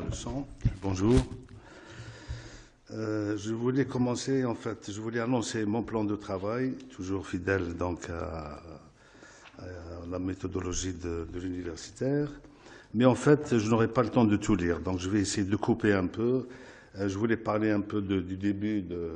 voir le son. Bonjour. Je voulais commencer, en fait, je voulais annoncer mon plan de travail, toujours fidèle donc à la méthodologie de l'universitaire. Mais en fait, je n'aurai pas le temps de tout lire, donc je vais essayer de couper un peu. Je voulais parler un peu du début de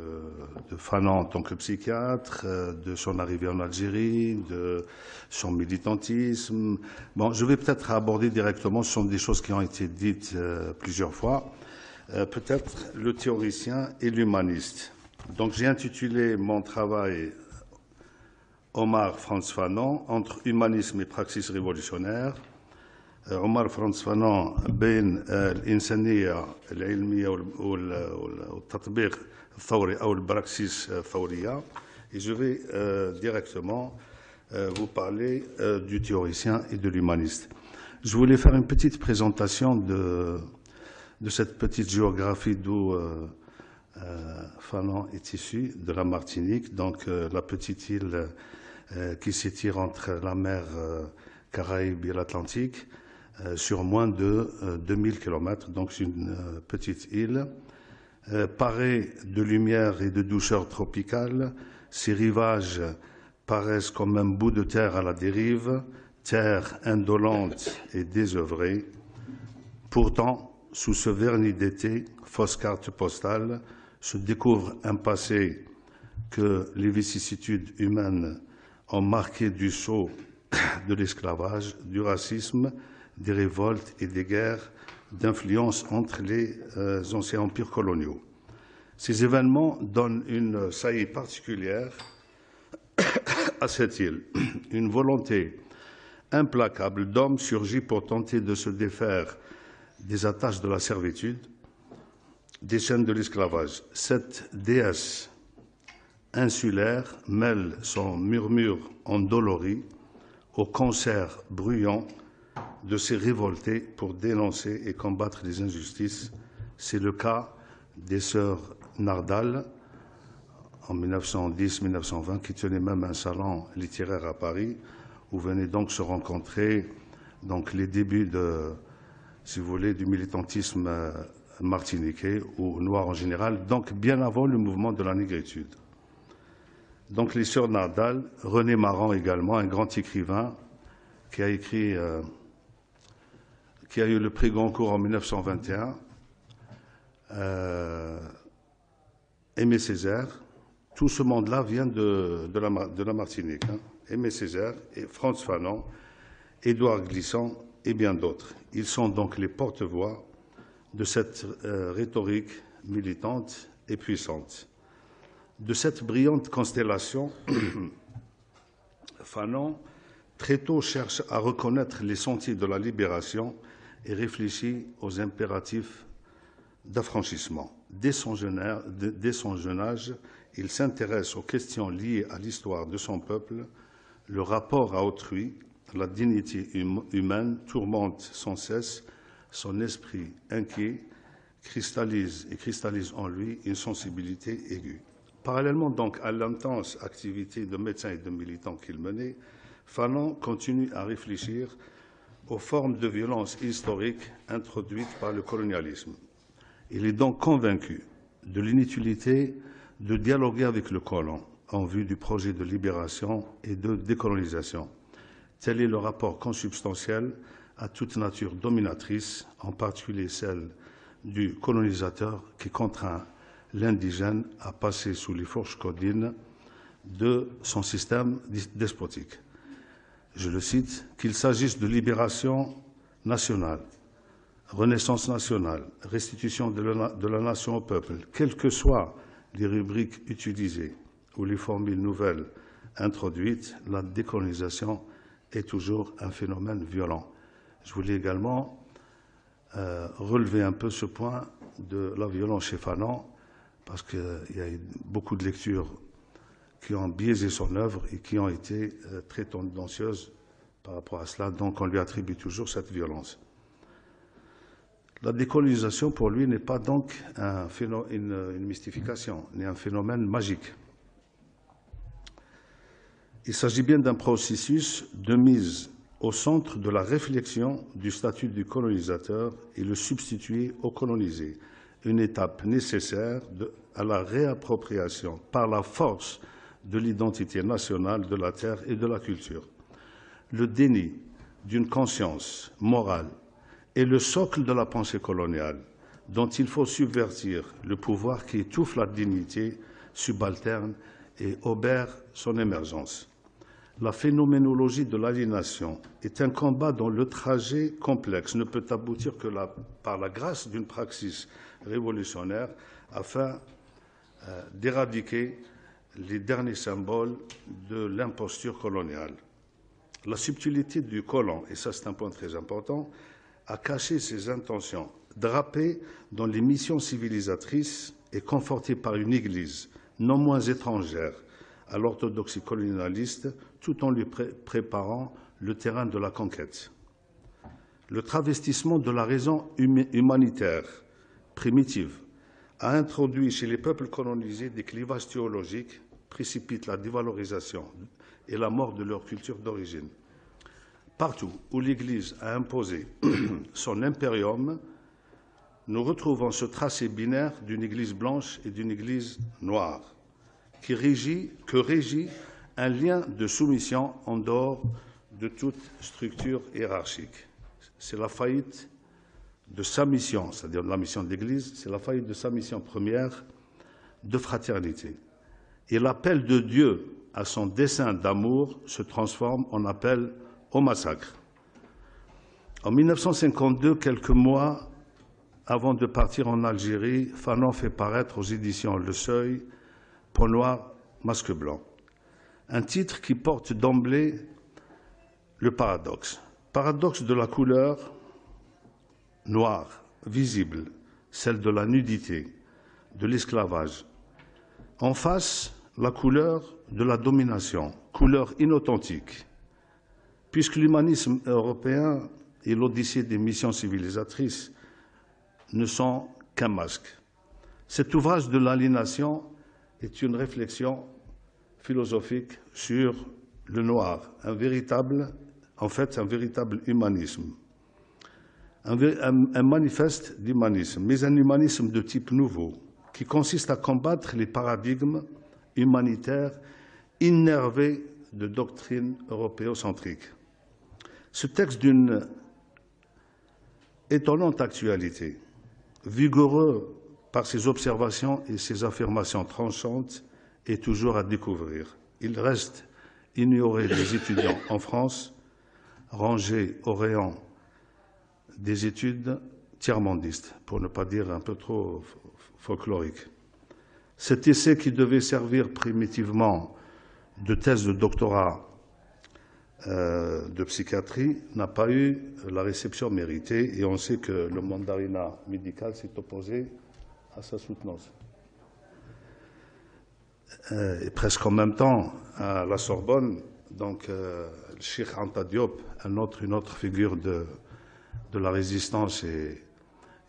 Fanon en tant que psychiatre, de son arrivée en Algérie, de son militantisme. Bon, je vais peut-être aborder directement, ce sont des choses qui ont été dites plusieurs fois, peut-être le théoricien et l'humaniste. Donc j'ai intitulé mon travail Omar Frantz Fanon, entre humanisme et praxis révolutionnaire. عمر فرانتس فانون بين الإنسانية العلمية والتطبيق الثوري أو البراكسيس الثورية. Et je vais directement vous parler du théoricien et de l'humaniste. Je voulais faire une petite présentation de cette petite géographie d'où Fanon est issu, de la Martinique, donc la petite île qui s'étire entre la mer Caraïbe et l'Atlantique, sur moins de 2000 km, donc c'est une petite île, parée de lumière et de douceur tropicale. Ses rivages paraissent comme un bout de terre à la dérive, terre indolente et désœuvrée. Pourtant, sous ce vernis d'été, fausse carte postale, se découvre un passé que les vicissitudes humaines ont marqué du sceau de l'esclavage, du racisme, des révoltes et des guerres d'influence entre les anciens empires coloniaux. Ces événements donnent une saillie particulière à cette île. Une volonté implacable d'homme surgit pour tenter de se défaire des attaches de la servitude, des chaînes de l'esclavage. Cette déesse insulaire mêle son murmure endolori au concert bruyant de se révolter pour dénoncer et combattre les injustices. C'est le cas des sœurs Nardal en 1910-1920 qui tenaient même un salon littéraire à Paris où venaient donc se rencontrer donc les débuts de, si vous voulez, du militantisme martiniquais ou noir en général, donc bien avant le mouvement de la négritude. Donc les sœurs Nardal, René Maran également, un grand écrivain qui a écrit qui a eu le prix Goncourt en 1921, Aimé Césaire, tout ce monde-là vient de la Martinique. Aimé Césaire, et Frantz Fanon, Édouard Glissant et bien d'autres. Ils sont donc les porte-voix de cette rhétorique militante et puissante. De cette brillante constellation, Fanon, très tôt, cherche à reconnaître les sentiers de la libération et réfléchit aux impératifs d'affranchissement. Dès son jeune âge, il s'intéresse aux questions liées à l'histoire de son peuple. Le rapport à autrui, la dignité humaine tourmente sans cesse son esprit inquiet, cristallise en lui une sensibilité aiguë. Parallèlement donc à l'intense activité de médecin et de militant qu'il menait, Fanon continue à réfléchir aux formes de violence historiques introduites par le colonialisme. Il est donc convaincu de l'inutilité de dialoguer avec le colon en vue du projet de libération et de décolonisation. Tel est le rapport consubstantiel à toute nature dominatrice, en particulier celle du colonisateur qui contraint l'indigène à passer sous les fourches caudines de son système despotique. Je le cite, qu'il s'agisse de libération nationale, renaissance nationale, restitution de la nation au peuple, quelles que soient les rubriques utilisées ou les formules nouvelles introduites, la décolonisation est toujours un phénomène violent. Je voulais également relever un peu ce point de la violence chez Fanon, parce qu'il y a eu beaucoup de lectures qui ont biaisé son œuvre et qui ont été très tendancieuses par rapport à cela. Donc on lui attribue toujours cette violence. La décolonisation, pour lui, n'est pas donc une mystification, ni un phénomène magique. Il s'agit bien d'un processus de mise au centre de la réflexion du statut du colonisateur et le substituer au colonisé, une étape nécessaire à la réappropriation par la force de l'identité nationale de la terre et de la culture. Le déni d'une conscience morale est le socle de la pensée coloniale, dont il faut subvertir le pouvoir qui étouffe la dignité subalterne et obère son émergence. La phénoménologie de l'aliénation est un combat dont le trajet complexe ne peut aboutir que par la grâce d'une praxis révolutionnaire afin d'éradiquer les derniers symboles de l'imposture coloniale. La subtilité du colon, et ça c'est un point très important, a caché ses intentions, drapées dans les missions civilisatrices et confortées par une Église non moins étrangère à l'orthodoxie colonialiste, tout en lui préparant le terrain de la conquête. Le travestissement de la raison humanitaire primitive a introduit chez les peuples colonisés des clivages théologiques, précipite la dévalorisation et la mort de leur culture d'origine. Partout où l'Église a imposé son impérium, nous retrouvons ce tracé binaire d'une Église blanche et d'une Église noire, que régit un lien de soumission en dehors de toute structure hiérarchique. C'est la faillite de sa mission, c'est-à-dire la mission de l'Église, c'est la faillite de sa mission première de fraternité. Et l'appel de Dieu à son dessein d'amour se transforme en appel au massacre. En 1952, quelques mois avant de partir en Algérie, Fanon fait paraître aux éditions Le Seuil « Peau noire, masque blanc », un titre qui porte d'emblée le paradoxe. Paradoxe de la couleur noire, visible, celle de la nudité, de l'esclavage. En face, la couleur de la domination, couleur inauthentique, puisque l'humanisme européen et l'odyssée des missions civilisatrices ne sont qu'un masque. Cet ouvrage de l'aliénation est une réflexion philosophique sur le noir, un véritable humanisme, un manifeste d'humanisme, mais un humanisme de type nouveau, qui consiste à combattre les paradigmes humanitaires innervés de doctrines européocentriques. Ce texte d'une étonnante actualité, vigoureux par ses observations et ses affirmations tranchantes, est toujours à découvrir. Il reste ignoré des étudiants en France, rangé au rayon des études tiers-mondistes, pour ne pas dire un peu trop folklorique. Cet essai qui devait servir primitivement de thèse de doctorat de psychiatrie n'a pas eu la réception méritée et on sait que le mandarinat médical s'est opposé à sa soutenance. Et presque en même temps, à la Sorbonne, donc le Cheikh Anta Diop, une autre figure de la résistance et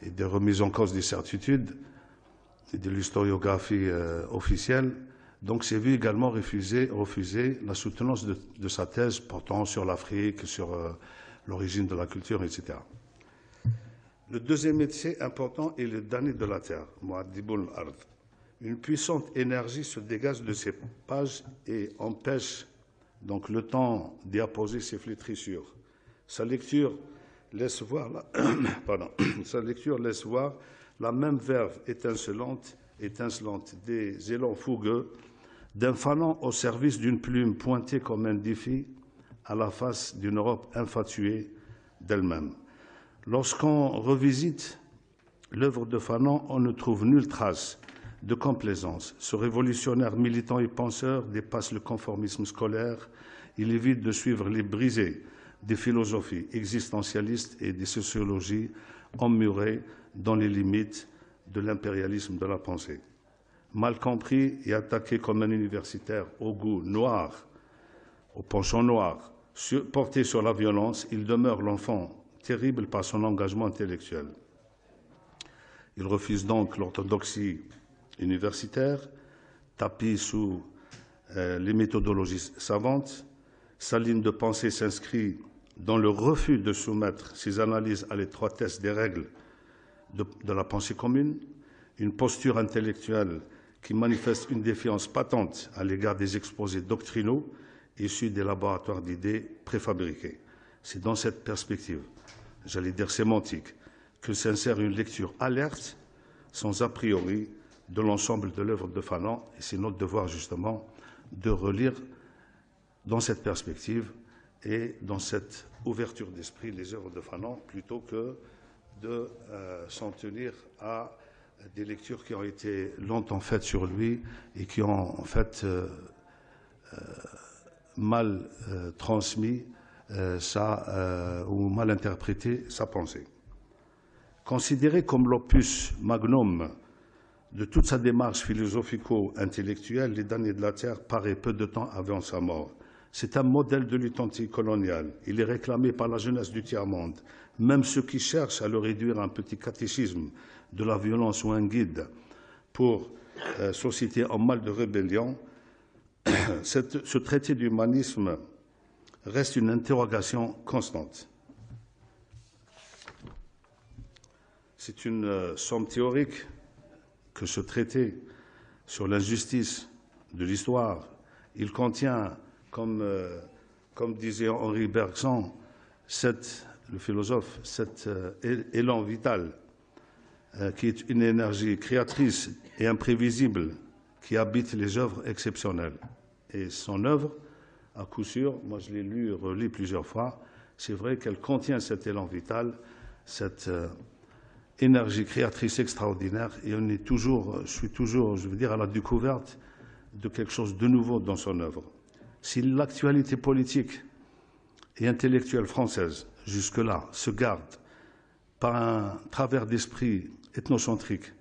de remise en cause des certitudes et de l'historiographie officielle, donc s'est vu également refuser la soutenance de sa thèse portant sur l'Afrique, sur l'origine de la culture, etc. Le deuxième essai important est le damné de la terre, Mu'addibul Ard. Une puissante énergie se dégage de ces pages et empêche donc le temps d'y apposer ses flétrissures. Sa lecture laisse voir la même verve étincelante des élans fougueux d'un Fanon au service d'une plume pointée comme un défi à la face d'une Europe infatuée d'elle-même. Lorsqu'on revisite l'œuvre de Fanon, on ne trouve nulle trace de complaisance. Ce révolutionnaire militant et penseur dépasse le conformisme scolaire. Il évite de suivre les brisées des philosophies existentialistes et des sociologies emmurées dans les limites de l'impérialisme de la pensée. Mal compris et attaqué comme un universitaire au goût noir, au penchant noir, porté sur la violence, il demeure l'enfant terrible par son engagement intellectuel. Il refuse donc l'orthodoxie universitaire, tapis sous les méthodologies savantes. Sa ligne de pensée s'inscrit dans le refus de soumettre ses analyses à l'étroitesse des règles de la pensée commune, une posture intellectuelle qui manifeste une défiance patente à l'égard des exposés doctrinaux issus des laboratoires d'idées préfabriqués. C'est dans cette perspective, j'allais dire sémantique, que s'insère une lecture alerte, sans a priori, de l'ensemble de l'œuvre de Fanon. Et c'est notre devoir, justement, de relire dans cette perspective et dans cette ouverture d'esprit les œuvres de Fanon, plutôt que de s'en tenir à des lectures qui ont été longtemps faites sur lui et qui ont, en fait, mal transmis ou mal interprété sa pensée. Considéré comme l'opus magnum de toute sa démarche philosophico-intellectuelle, Les damnés de la Terre paraît peu de temps avant sa mort. C'est un modèle de lutte anticoloniale. Il est réclamé par la jeunesse du tiers-monde. Même ceux qui cherchent à le réduire à un petit catéchisme de la violence ou un guide pour susciter un mal de rébellion, ce traité d'humanisme reste une interrogation constante. C'est une somme théorique que ce traité sur l'injustice de l'histoire, il contient, comme disait Henri Bergson, le philosophe, cet élan vital qui est une énergie créatrice et imprévisible qui habite les œuvres exceptionnelles. Et son œuvre, à coup sûr, moi je l'ai lu et relu plusieurs fois, c'est vrai qu'elle contient cet élan vital, cette énergie créatrice extraordinaire, et je suis toujours, je veux dire, à la découverte de quelque chose de nouveau dans son œuvre. Si l'actualité politique et intellectuelle française, jusque-là, se garde par un travers d'esprit ethnocentrique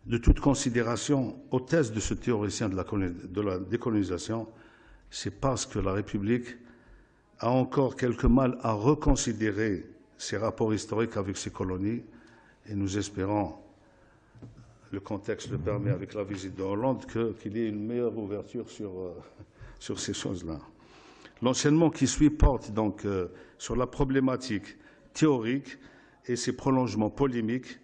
de toute considération aux thèses de ce théoricien de la décolonisation, c'est parce que la République a encore quelque mal à reconsidérer ses rapports historiques avec ses colonies, et nous espérons, le contexte le permet avec la visite de Hollande, qu'il y ait une meilleure ouverture sur ces choses-là. L'enseignement qui suit porte donc sur la problématique théorique et ses prolongements polémiques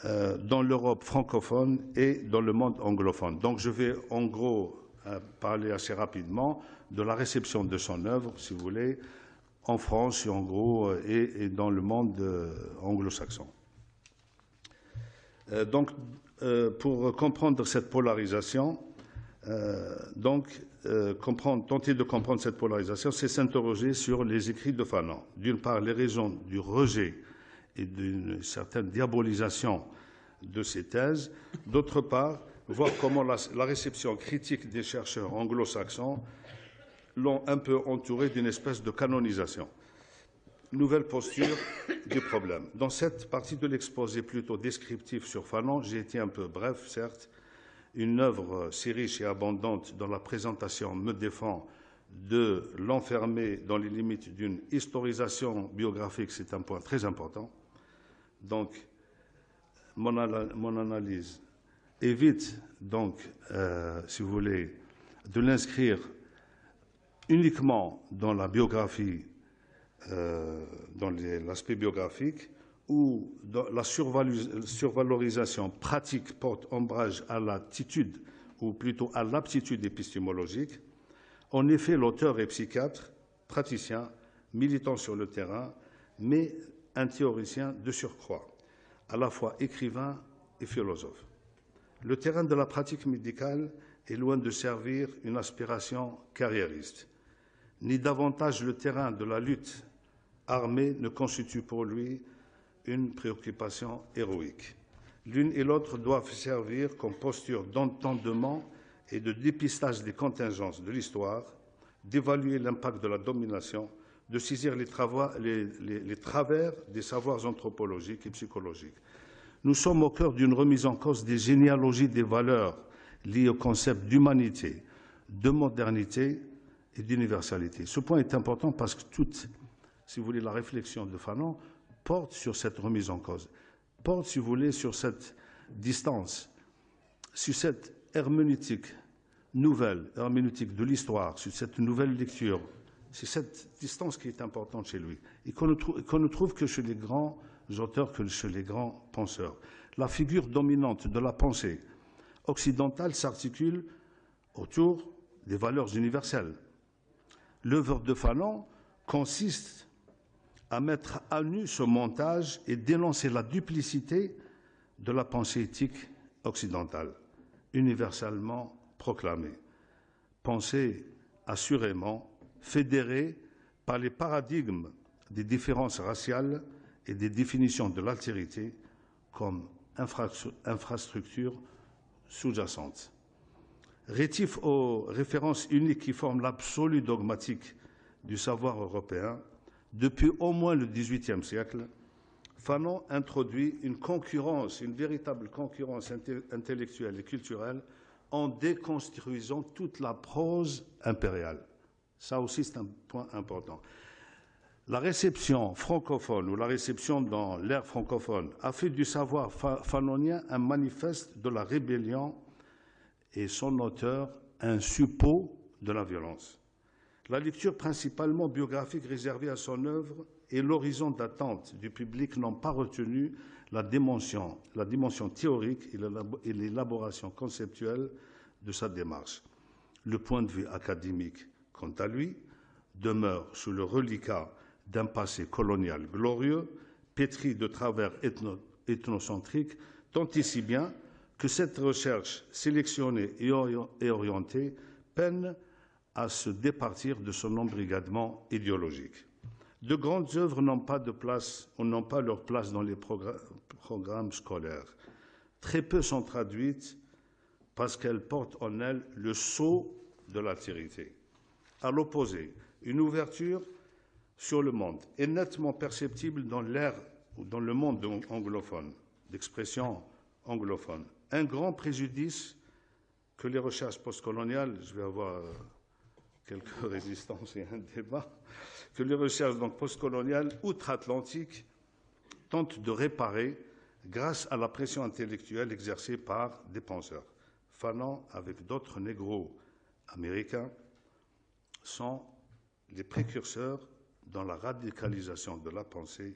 dans l'Europe francophone et dans le monde anglophone. Donc je vais en gros parler assez rapidement de la réception de son œuvre, si vous voulez, en France en gros et dans le monde anglo-saxon. Donc, pour comprendre cette polarisation, tenter de comprendre cette polarisation, c'est s'interroger sur les écrits de Fanon. D'une part, les raisons du rejet et d'une certaine diabolisation de ces thèses. D'autre part, voir comment la réception critique des chercheurs anglo-saxons l'ont un peu entouré d'une espèce de canonisation. Nouvelle posture du problème. Dans cette partie de l'exposé plutôt descriptif sur Fanon, j'ai été un peu bref, certes. Une œuvre si riche et abondante dont la présentation me défend de l'enfermer dans les limites d'une historisation biographique, c'est un point très important. Donc, mon analyse évite donc, si vous voulez, de l'inscrire uniquement dans la biographie, dans l'aspect biographique, où la survalorisation pratique porte ombrage à l'attitude, ou plutôt à l'aptitude épistémologique. En effet, l'auteur est psychiatre, praticien, militant sur le terrain, mais un théoricien de surcroît, à la fois écrivain et philosophe. Le terrain de la pratique médicale est loin de servir une aspiration carriériste, ni davantage le terrain de la lutte armée ne constitue pour lui une préoccupation héroïque. L'une et l'autre doivent servir comme posture d'entendement et de dépistage des contingences de l'histoire, d'évaluer l'impact de la domination, de saisir les travers des savoirs anthropologiques et psychologiques. Nous sommes au cœur d'une remise en cause des généalogies des valeurs liées au concept d'humanité, de modernité et d'universalité. Ce point est important parce que toute, si vous voulez, la réflexion de Fanon porte sur cette remise en cause, porte, si vous voulez, sur cette distance, sur cette herméneutique nouvelle, herméneutique de l'histoire, sur cette nouvelle lecture C'est cette distance qui est importante chez lui, et qu'on ne trouve que chez les grands auteurs, que chez les grands penseurs. La figure dominante de la pensée occidentale s'articule autour des valeurs universelles. L'œuvre de Fanon consiste à mettre à nu ce montage et dénoncer la duplicité de la pensée éthique occidentale, universellement proclamée. Pensée assurément fédérée par les paradigmes des différences raciales et des définitions de l'altérité comme infrastructure sous-jacente. Rétif aux références uniques qui forment l'absolu dogmatique du savoir européen, depuis au moins le XVIIIe siècle, Fanon introduit une concurrence, une véritable concurrence intellectuelle et culturelle en déconstruisant toute la prose impériale. Ça aussi, c'est un point important. La réception francophone ou la réception dans l'ère francophone a fait du savoir fanonien un manifeste de la rébellion et son auteur un suppôt de la violence. La lecture principalement biographique réservée à son œuvre et l'horizon d'attente du public n'ont pas retenu la dimension théorique et l'élaboration conceptuelle de sa démarche. Le point de vue académique, quant à lui, demeure sous le reliquat d'un passé colonial glorieux, pétri de travers ethnocentriques, tant et si bien que cette recherche sélectionnée et orientée peine à se départir de son embrigadement idéologique. De grandes œuvres n'ont pas de place, ou n'ont pas leur place dans les programmes scolaires. Très peu sont traduites parce qu'elles portent en elles le sceau de l'altérité. À l'opposé, une ouverture sur le monde est nettement perceptible dans l'ère ou dans le monde anglophone, d'expression anglophone. Un grand préjudice que les recherches postcoloniales, je vais avoir quelques résistances et un débat, que les recherches postcoloniales outre-Atlantique tentent de réparer grâce à la pression intellectuelle exercée par des penseurs. Fanon, avec d'autres négros américains, sont les précurseurs dans la radicalisation de la pensée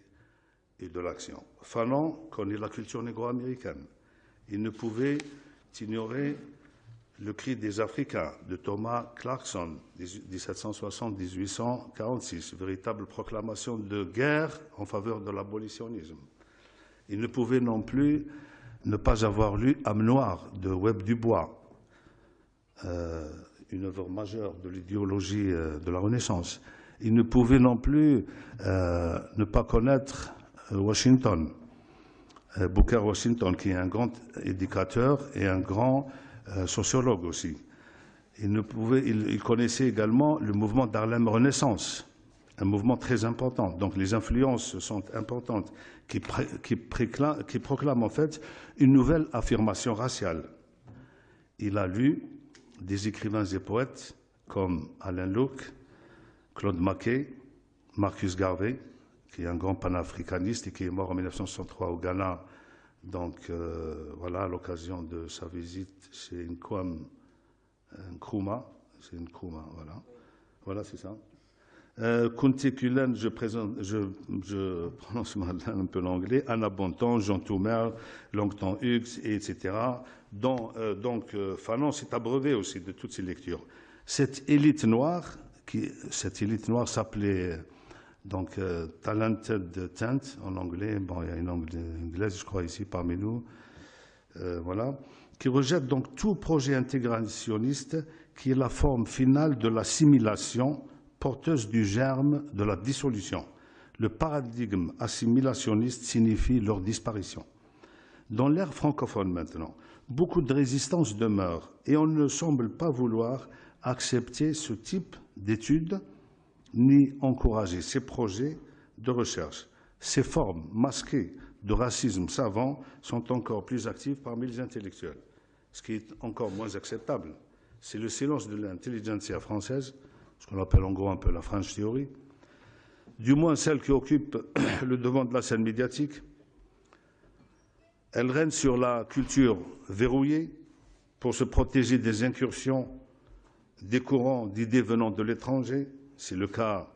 et de l'action. Fanon connaît la culture négro-américaine. Il ne pouvait ignorer le cri des Africains de Thomas Clarkson, 1760-1846, véritable proclamation de guerre en faveur de l'abolitionnisme. Il ne pouvait non plus ne pas avoir lu Âme noire de Webb Dubois, une œuvre majeure de l'idéologie de la Renaissance. Il ne pouvait non plus ne pas connaître Washington, Booker Washington, qui est un grand éducateur et un grand sociologue aussi. Il connaissait également le mouvement d'Harlem Renaissance, un mouvement très important. Donc les influences sont importantes, qui proclament en fait une nouvelle affirmation raciale. Il a lu des écrivains et poètes comme Alain Locke, Claude Mackay, Marcus Garvey, qui est un grand panafricaniste et qui est mort en 1963 au Ghana, donc voilà, à l'occasion de sa visite chez Nkrumah, voilà, c'est ça. Kunti Kullen, je prononce mal un peu l'anglais, Anna Bontemps, Jean Toumer, Longton Hughes, etc. Donc Fanon s'est abreuvé aussi de toutes ces lectures. Cette élite noire s'appelait donc Talented Tent en anglais. Bon, il y a une anglaise, je crois, ici parmi nous. Voilà, qui rejette donc tout projet intégrationniste qui est la forme finale de l'assimilation porteuse du germe de la dissolution. Le paradigme assimilationniste signifie leur disparition. Dans l'ère francophone maintenant, beaucoup de résistances demeurent et on ne semble pas vouloir accepter ce type d'études ni encourager ces projets de recherche. Ces formes masquées de racisme savant sont encore plus actives parmi les intellectuels. Ce qui est encore moins acceptable, c'est le silence de l'intelligentsia française, ce qu'on appelle en gros un peu la French Theory, du moins celle qui occupe le devant de la scène médiatique. Elle règne sur la culture verrouillée pour se protéger des incursions des courants d'idées venant de l'étranger, C'est le cas,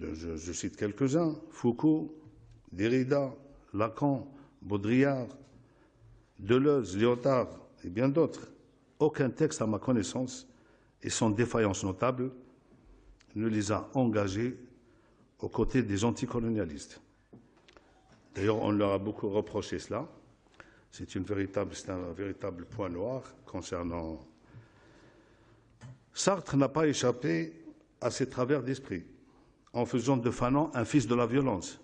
je cite quelques-uns, Foucault, Derrida, Lacan, Baudrillard, Deleuze, Lyotard et bien d'autres. Aucun texte, à ma connaissance, et sans défaillance notable, ne les a engagés aux côtés des anticolonialistes. D'ailleurs, on leur a beaucoup reproché cela. C'est un véritable point noir concernant... Sartre n'a pas échappé à ces travers d'esprit, en faisant de Fanon un fils de la violence.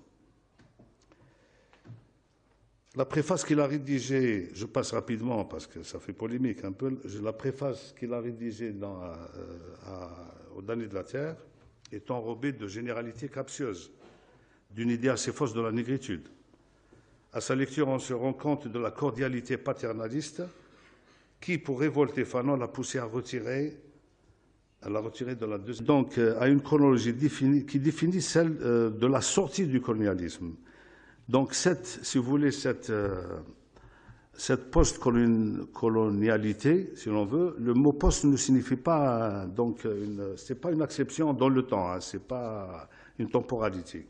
La préface qu'il a rédigée, je passe rapidement parce que ça fait polémique un peu, la préface qu'il a rédigée au Damnés de la Terre est enrobée de généralités captieuses, d'une idée assez fausse de la négritude. À sa lecture, on se rend compte de la cordialité paternaliste qui, pour révolter Fanon, l'a poussé à la retirer de la deuxième. Donc, à une chronologie qui définit celle de la sortie du colonialisme. Donc, si vous voulez, cette post-colonialité, si l'on veut, le mot post ne signifie pas, donc, c'est pas une acception dans le temps, hein, c'est pas une temporalité.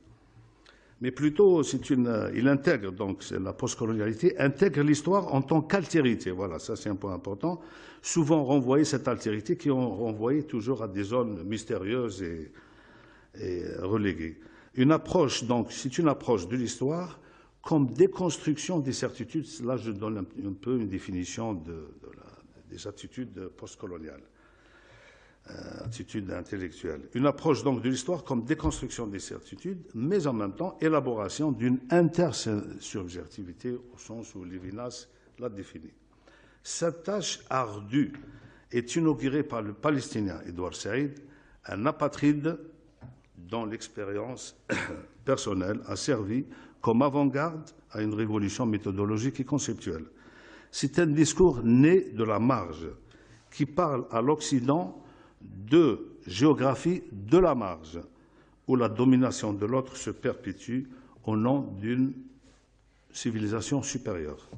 Mais plutôt, il intègre, donc, la post-colonialité intègre l'histoire en tant qu'altérité. Voilà, ça c'est un point important. Souvent renvoyé, cette altérité qui ont renvoyé toujours à des zones mystérieuses et reléguées. Une approche, donc, c'est une approche de l'histoire comme déconstruction des certitudes. Là, je donne un peu une définition des attitudes postcoloniales, attitudes intellectuelles. Une approche, donc, de l'histoire comme déconstruction des certitudes, mais en même temps, élaboration d'une intersubjectivité au sens où Lévinas l'a défini. Cette tâche ardue est inaugurée par le Palestinien Edouard Saïd, un apatride dont l'expérience personnelle a servi comme avant-garde à une révolution méthodologique et conceptuelle. C'est un discours né de la marge qui parle à l'Occident de géographie de la marge, où la domination de l'autre se perpétue au nom d'une civilisation supérieure.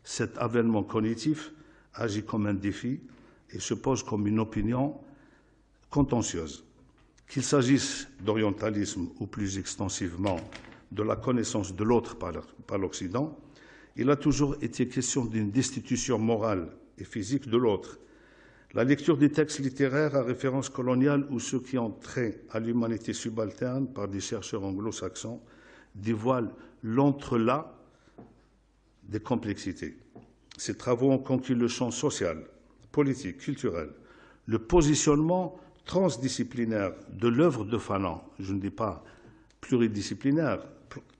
Cet avènement cognitif agit comme un défi et se pose comme une opinion contentieuse. Qu'il s'agisse d'orientalisme ou plus extensivement de la connaissance de l'autre par l'Occident, il a toujours été question d'une destitution morale et physique de l'autre. La lecture des textes littéraires à référence coloniale ou ceux qui ont trait à l'humanité subalterne par des chercheurs anglo-saxons dévoile l'entrelac des complexités. Ces travaux ont conquis le champ social, politique, culturel, le positionnement transdisciplinaire de l'œuvre de Fanon, je ne dis pas pluridisciplinaire,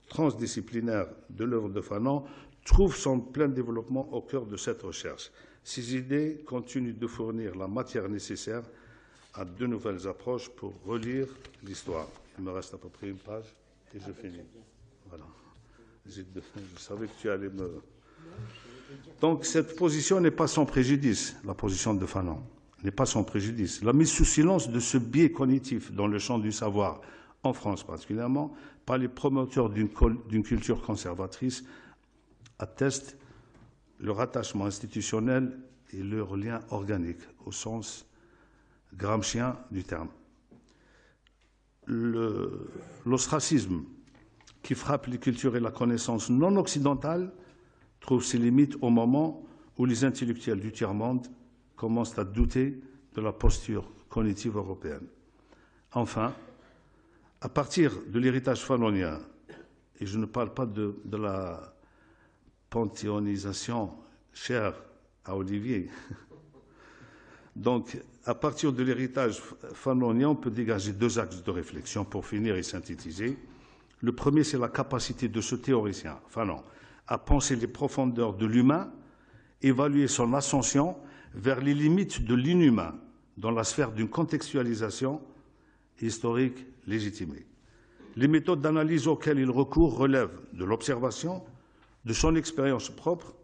transdisciplinaire de l'œuvre de Fanon, trouve son plein développement au cœur de cette recherche. Ces idées continuent de fournir la matière nécessaire à de nouvelles approches pour relire l'histoire. Il me reste à peu près une page et je finis. Voilà. Je savais que tu allais me... Donc cette position n'est pas sans préjudice, la position de Fanon n'est pas sans préjudice. La mise sous silence de ce biais cognitif dans le champ du savoir, en France particulièrement, par les promoteurs d'une culture conservatrice, atteste leur attachement institutionnel et leur lien organique, au sens gramscien du terme. L'ostracisme qui frappe les cultures et la connaissance non occidentale trouve ses limites au moment où les intellectuels du tiers-monde commencent à douter de la posture cognitive européenne. Enfin, à partir de l'héritage fanonien, et je ne parle pas de la panthéonisation chère à Olivier, donc à partir de l'héritage fanonien, on peut dégager deux axes de réflexion pour finir et synthétiser. Le premier, c'est la capacité de ce théoricien, Fanon, à penser les profondeurs de l'humain, évaluer son ascension vers les limites de l'inhumain dans la sphère d'une contextualisation historique légitimée. Les méthodes d'analyse auxquelles il recourt relèvent de l'observation, de son expérience propre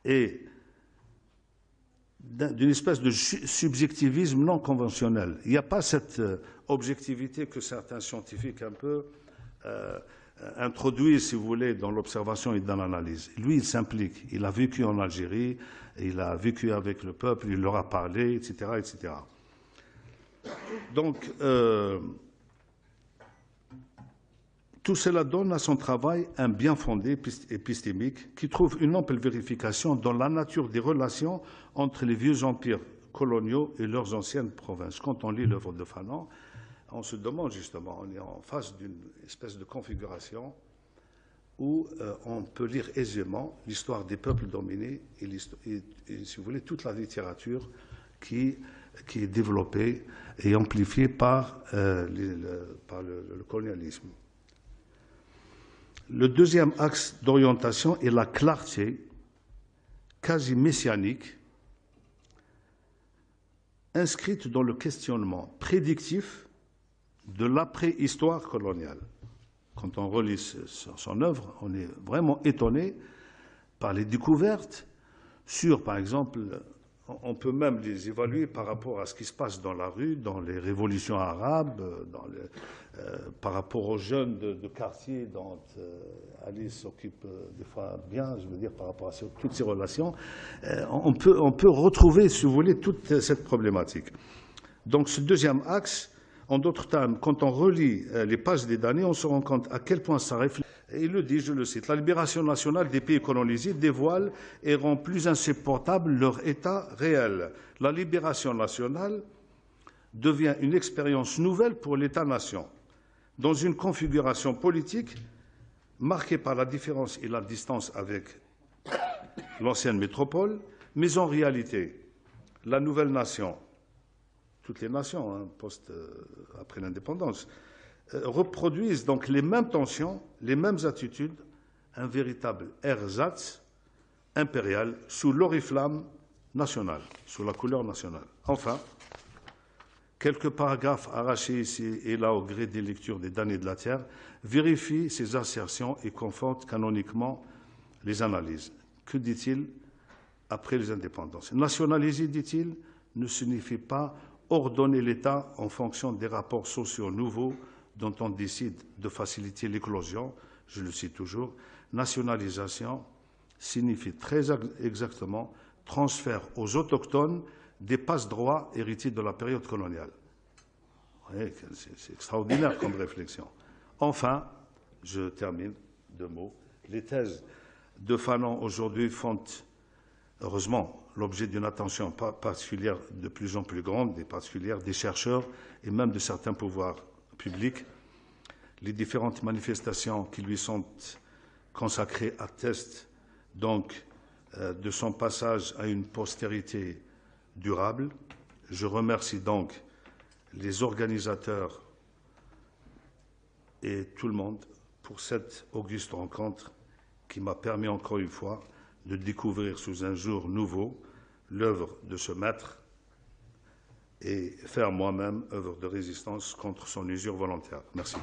et d'une espèce de subjectivisme non conventionnel. Il n'y a pas cette objectivité que certains scientifiques un peu introduisent, si vous voulez, dans l'observation et dans l'analyse. Lui, il s'implique. Il a vécu en Algérie, il a vécu avec le peuple, il leur a parlé, etc., etc. Donc, tout cela donne à son travail un bien fondé épistémique qui trouve une ample vérification dans la nature des relations entre les vieux empires coloniaux et leurs anciennes provinces. Quand on lit l'œuvre de Fanon, on se demande justement, on est en face d'une espèce de configuration où on peut lire aisément l'histoire des peuples dominés et, si vous voulez, toute la littérature qui est développée et amplifiée par le colonialisme. Le deuxième axe d'orientation est la clarté quasi messianique inscrite dans le questionnement prédictif de l'après-histoire coloniale. Quand on relit son œuvre, on est vraiment étonné par les découvertes sur, par exemple, on peut même les évaluer par rapport à ce qui se passe dans la rue, dans les révolutions arabes, par rapport aux jeunes de quartier dont Alice s'occupe des fois bien, je veux dire, par rapport à toutes ces relations. On peut retrouver, si vous voulez, toute cette problématique. Donc ce deuxième axe, en d'autres termes, quand on relit les pages des damnés, on se rend compte à quel point ça réfléchit. Et il le dit, je le cite, « La libération nationale des pays colonisés dévoile et rend plus insupportable leur état réel. La libération nationale devient une expérience nouvelle pour l'État-nation, dans une configuration politique marquée par la différence et la distance avec l'ancienne métropole, mais en réalité, la nouvelle nation, toutes les nations, hein, après l'indépendance, reproduisent donc les mêmes tensions, les mêmes attitudes, un véritable ersatz impérial sous l'oriflamme national, sous la couleur nationale. Enfin, quelques paragraphes arrachés ici et là au gré des lectures des damnés de la terre vérifient ces assertions et confortent canoniquement les analyses. Que dit-il après les indépendances? Nationaliser, dit-il, ne signifie pas ordonner l'État en fonction des rapports sociaux nouveaux dont on décide de faciliter l'éclosion. Je le cite toujours. Nationalisation signifie très exactement transfert aux autochtones des passe-droits hérités de la période coloniale. Oui, c'est extraordinaire comme réflexion. Enfin, je termine, 2 mots. Les thèses de Fanon aujourd'hui font, heureusement, l'objet d'une attention particulière de plus en plus grande, et particulière des chercheurs et même de certains pouvoirs publics. Les différentes manifestations qui lui sont consacrées attestent donc de son passage à une postérité durable. Je remercie donc les organisateurs et tout le monde pour cette auguste rencontre qui m'a permis encore une fois de découvrir sous un jour nouveau l'œuvre de ce maître et faire moi-même œuvre de résistance contre son usure volontaire. Merci.